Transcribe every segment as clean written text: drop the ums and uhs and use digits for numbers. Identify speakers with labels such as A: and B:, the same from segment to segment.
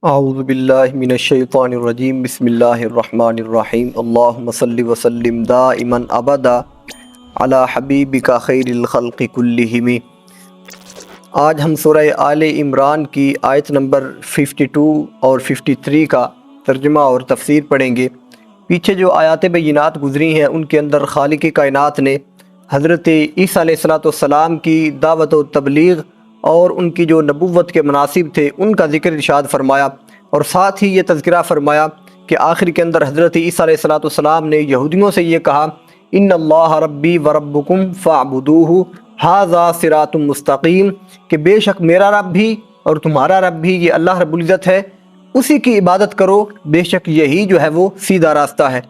A: اعوذ باللہ من الشیطان الرجیم بسم اللہ الرحمن الرحیم اللہم صلی وسلم دائما ابدا علی حبیبک خیر الخلق کلہم۔ آج ہم سورہ آل عمران کی آیت نمبر 52 اور 53 کا ترجمہ اور تفسیر پڑھیں گے۔ پیچھے جو آیات بینات گزری ہیں ان کے اندر خالق کائنات نے حضرت عیسیٰ علیہ السلام کی دعوت و تبلیغ اور ان کی جو نبوت کے مناسب تھے ان کا ذکر ارشاد فرمایا، اور ساتھ ہی یہ تذکرہ فرمایا کہ آخر کے اندر حضرت عیسیٰ علیہ السلام نے یہودیوں سے یہ کہا، ان اللہ ربی و ربکم فاعبدوہ ھذا صراط مستقیم، کہ بے شک میرا رب بھی اور تمہارا رب بھی یہ اللہ رب العزت ہے، اسی کی عبادت کرو، بے شک یہی جو ہے وہ سیدھا راستہ ہے۔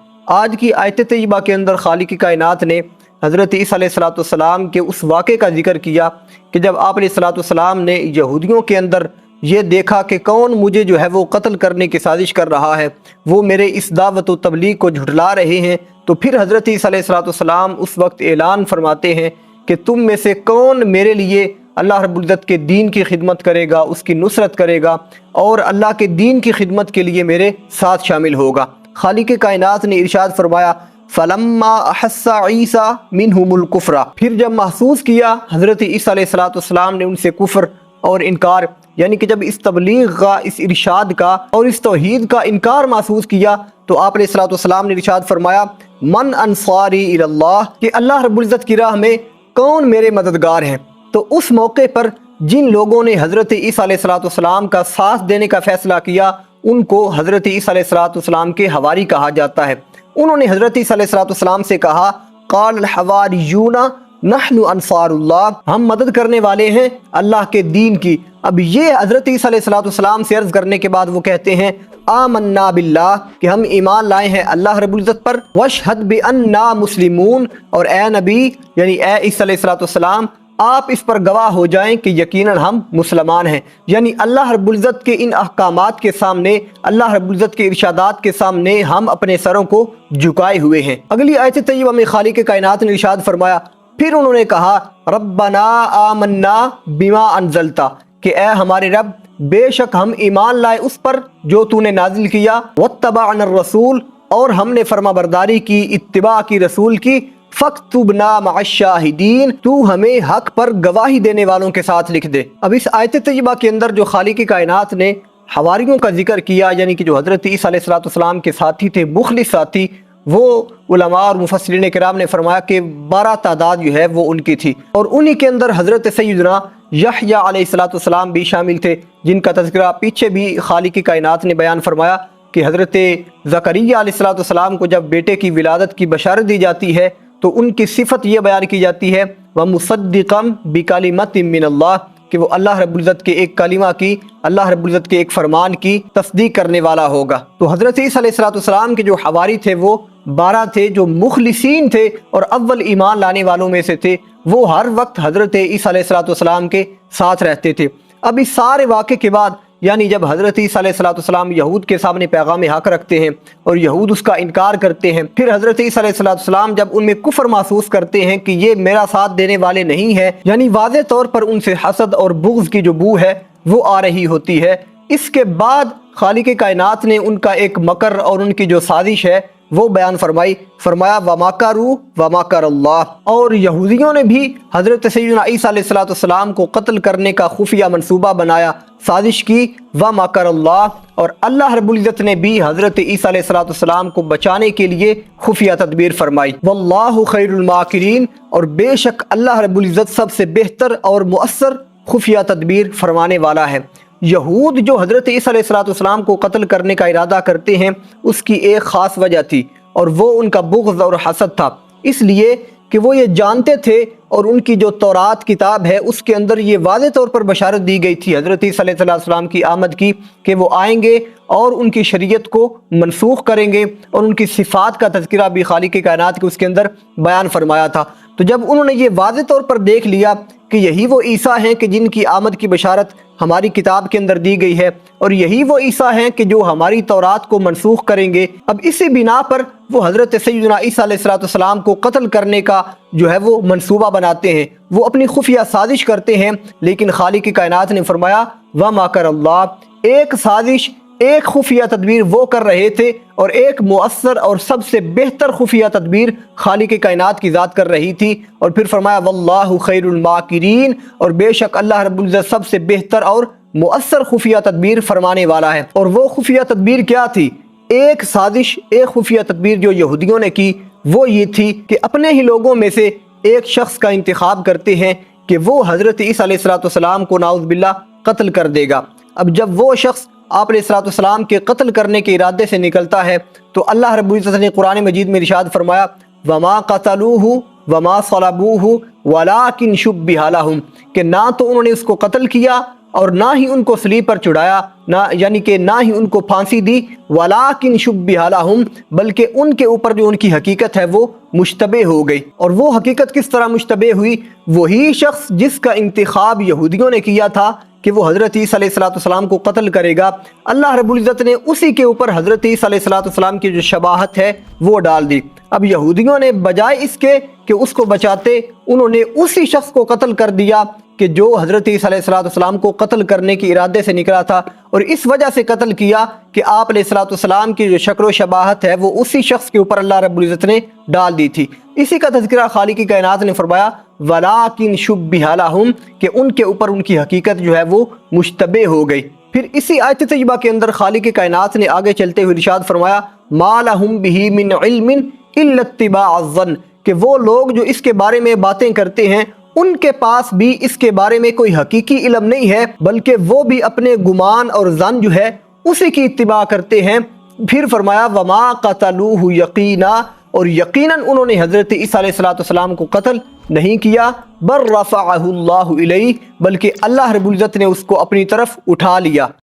A: آج کی آیت طیبہ کے اندر خالق کائنات نے حضرت عیسیٰ علیہ السلام کے اس واقعے کا ذکر کیا کہ جب آپ علیہ السلام نے یہودیوں کے اندر یہ دیکھا کہ کون مجھے جو ہے وہ قتل کرنے کی سازش کر رہا ہے، وہ میرے اس دعوت و تبلیغ کو جھٹلا رہے ہیں، تو پھر حضرت عیسیٰ علیہ السلام اس وقت اعلان فرماتے ہیں کہ تم میں سے کون میرے لیے اللہ رب العزت کے دین کی خدمت کرے گا، اس کی نصرت کرے گا اور اللہ کے دین کی خدمت کے لیے میرے ساتھ شامل ہوگا۔ خالق کائنات نے ارشاد فرمایا فَلَمَّا أَحَسَّ عِيسَى مِنْهُمُ الْكُفْرَ، پھر جب محسوس کیا حضرت عیسیٰ علیہ السلام نے ان سے کفر اور انکار، یعنی کہ جب اس تبلیغ کا، اس ارشاد کا اور اس توحید کا انکار محسوس کیا، تو آپ علیہ السلام نے ارشاد فرمایا من انصاری الی اللہ، کہ اللہ رب العزت کی راہ میں کون میرے مددگار ہیں۔ تو اس موقع پر جن لوگوں نے حضرت عیسیٰ علیہ السلام کا ساتھ دینے کا فیصلہ کیا ان کو حضرت عیسیٰ علیہ السلام کے حواری کہا جاتا ہے۔ انہوں نے حضرت عیسیٰ علیہ السلام سے کہا قال الحواریون نحن انصار اللہ، ہم مدد کرنے والے ہیں اللہ کے دین کی۔ اب یہ حضرت عیسیٰ علیہ السلام سے عرض کرنے کے بعد وہ کہتے ہیں آمنا باللہ، کہ ہم ایمان لائے ہیں اللہ رب العزت پر، واشہد بأننا مسلمون، اور اے نبی یعنی اے عیسیٰ علیہ السلام آپ اس پر گواہ ہو جائیں کہ یقیناً ہم مسلمان ہیں، یعنی اللہ رب العزت کے ان احکامات کے سامنے، اللہ رب العزت کے ارشادات کے سامنے ہم اپنے سروں کو جھکائے ہوئے ہیں۔ اگلی آیت طیبہ میں خالق کائنات نے ارشاد فرمایا، پھر انہوں نے کہا ربنا آمنا بما انزلتا، کہ اے ہمارے رب بے شک ہم ایمان لائے اس پر جو تو نے نازل کیا، واتبعنا الرسول، اور ہم نے فرما برداری کی، اتباع کی رسول کی، فاکتبنا مع الشاہدین، تو ہمیں حق پر گواہی دینے والوں کے ساتھ لکھ دے۔ اب اس آیت طیبہ کے اندر جو خالق کائنات نے حواریوں کا ذکر کیا، یعنی کہ جو حضرت عیسیٰ علیہ السلام کے ساتھی تھے، مخلص ساتھی، وہ علماء اور مفسرین کرام نے فرمایا کہ 12 تعداد جو ہے وہ ان کی تھی، اور انہی کے اندر حضرت سیدنا یحییٰ علیہ السلام بھی شامل تھے، جن کا تذکرہ پیچھے بھی خالق کائنات نے بیان فرمایا کہ حضرت زکریا علیہ السلام کو جب بیٹے کی ولادت کی بشارت دی جاتی ہے تو ان کی صفت یہ بیان کی جاتی ہے وَمُصَدِّقًا بِكَلِمَةٍ مِّنَ اللَّهِ، کہ وہ اللہ رب العزت کے ایک کلمہ کی، اللہ رب العزت کے ایک فرمان کی تصدیق کرنے والا ہوگا۔ تو حضرت عیسیٰ علیہ السلام کے جو حواری تھے وہ 12 تھے، جو مخلصین تھے اور اول ایمان لانے والوں میں سے تھے، وہ ہر وقت حضرت عیسیٰ علیہ السلام کے ساتھ رہتے تھے۔ اب اس سارے واقعے کے بعد، یعنی جب حضرت عیسیٰ علیہ السلام یہود کے سامنے پیغام حق رکھتے ہیں اور یہود اس کا انکار کرتے ہیں، پھر حضرت عیسیٰ علیہ السلام جب ان میں کفر محسوس کرتے ہیں کہ یہ میرا ساتھ دینے والے نہیں ہیں، یعنی واضح طور پر ان سے حسد اور بغض کی جو بو ہے وہ آ رہی ہوتی ہے، اس کے بعد خالق کائنات نے ان کا ایک مکر اور ان کی جو سازش ہے وہ بیان فرمایا وَمَكَرُوا وَمَكَرَ اللَّهُ، اور یہودیوں نے بھی حضرت سیدنا عیسیٰ علیہ السلام کو قتل کرنے کا خفیہ منصوبہ بنایا، سازش کی، وَمَكَرَ اللَّهُ، اور اللہ رب العزت نے بھی حضرت عیسیٰ علیہ السلام کو بچانے کے لیے خفیہ تدبیر فرمائی۔ وَاللَّهُ خَيْرُ الْمَاكِرِينَ، اور بے شک اللہ رب العزت سب سے بہتر اور مؤثر خفیہ تدبیر فرمانے والا ہے۔ یہود جو حضرت عیسیٰ علیہ السلام کو قتل کرنے کا ارادہ کرتے ہیں اس کی ایک خاص وجہ تھی، اور وہ ان کا بغض اور حسد تھا، اس لیے کہ وہ یہ جانتے تھے اور ان کی جو تورات کتاب ہے اس کے اندر یہ واضح طور پر بشارت دی گئی تھی حضرت عیسیٰ علیہ السلام کی آمد کی، کہ وہ آئیں گے اور ان کی شریعت کو منسوخ کریں گے، اور ان کی صفات کا تذکرہ بھی خالق کائنات کے اس کے اندر بیان فرمایا تھا۔ تو جب انہوں نے یہ واضح طور پر دیکھ لیا کہ یہی وہ عیسیٰ ہیں کہ جن کی آمد کی بشارت ہماری کتاب کے اندر دی گئی ہے، اور یہی وہ عیسیٰ ہیں کہ جو ہماری تورات کو منسوخ کریں گے، اب اسی بنا پر وہ حضرت سیدنا عیسیٰ علیہ السلام کو قتل کرنے کا جو ہے وہ منصوبہ بناتے ہیں، وہ اپنی خفیہ سازش کرتے ہیں، لیکن خالق کی کائنات نے فرمایا وَمَكَرَ اللَّهُ، ایک سازش ایک خفیہ تدبیر وہ کر رہے تھے اور ایک مؤثر اور سب سے بہتر خفیہ تدبیر خالق کائنات کی ذات کر رہی تھی۔ اور پھر فرمایا واللہ خیر الماکرین، اور بے شک اللہ رب العزت سب سے بہتر اور مؤثر خفیہ تدبیر فرمانے والا ہے۔ اور وہ خفیہ تدبیر کیا تھی؟ ایک سازش، ایک خفیہ تدبیر جو یہودیوں نے کی وہ یہ تھی کہ اپنے ہی لوگوں میں سے ایک شخص کا انتخاب کرتے ہیں کہ وہ حضرت عیسیٰ علیہ السلام کو نعوذ باللہ قتل کر دے گا۔ اب جب وہ شخص آپ علیہ السلام کے قتل کرنے کے ارادے سے نکلتا ہے تو اللہ رب العزت نے قرآن مجید میں ارشاد فرمایا وَمَا قَتَلُوهُ وَمَا صَلَبُوهُ وَلَٰكِنْ شُبِّهَ لَهُمْ، کہ نہ تو انہوں نے اس کو قتل کیا اور نہ ہی ان کو صلیب پر چڑھایا، یعنی کہ نہ ہی ان کو پھانسی دی، وَلَٰكِنْ شُبِّهَ لَهُمْ، بلکہ ان کے اوپر جو ان کی حقیقت ہے وہ مشتبہ ہو گئی۔ اور وہ حقیقت کس طرح مشتبہ ہوئی؟ وہی شخص جس کا انتخاب یہودیوں نے کیا تھا کہ وہ حضرت عیسیٰ علیہ السلام کو قتل کرے گا، اللہ رب العزت نے اسی کے اوپر حضرت عیسیٰ علیہ السلام کی جو شباہت ہے وہ ڈال دی۔ اب یہودیوں نے بجائے اس کے کہ اس کو بچاتے، انہوں نے اسی شخص کو قتل کر دیا کہ جو حضرت عیسیٰ علیہ السلام کو قتل کرنے کے ارادے سے نکلا تھا، اور اس وجہ سے قتل کیا کہ آپ علیہ السلام کی جو شکل و شباہت ہے وہ اسی شخص کے اوپر اللہ رب العزت نے ڈال دی تھی۔ اسی کا تذکرہ خالق کائنات نے فرمایا وَلَٰكِنْ شُبِّهَ لَهُمْ، کہ ان کے اوپر ان کی حقیقت جو ہے وہ مشتبہ ہو گئی۔ پھر اسی آیت طیبہ کے اندر خالق کائنات نے آگے چلتے ہوئے ارشاد فرمایا مَا لَهُمْ بِهِ مِنْ عِلْمٍ إِلَّا اتِّبَاعَ الظَّنِّ، کہ وہ لوگ جو اس کے بارے میں باتیں کرتے ہیں ان کے پاس بھی اس کے بارے میں کوئی حقیقی علم نہیں ہے، بلکہ وہ بھی اپنے گمان اور ظن جو ہے اسی کی اتباع کرتے ہیں۔ پھر فرمایا وَمَا قَتَلُوهُ یقینا، اور یقیناً انہوں نے حضرت عیسیٰ علیہ السلام کو قتل نہیں کیا، بل رفعہ اللہ الیہ، بلکہ اللہ رب العزت نے اس کو اپنی طرف اٹھا لیا۔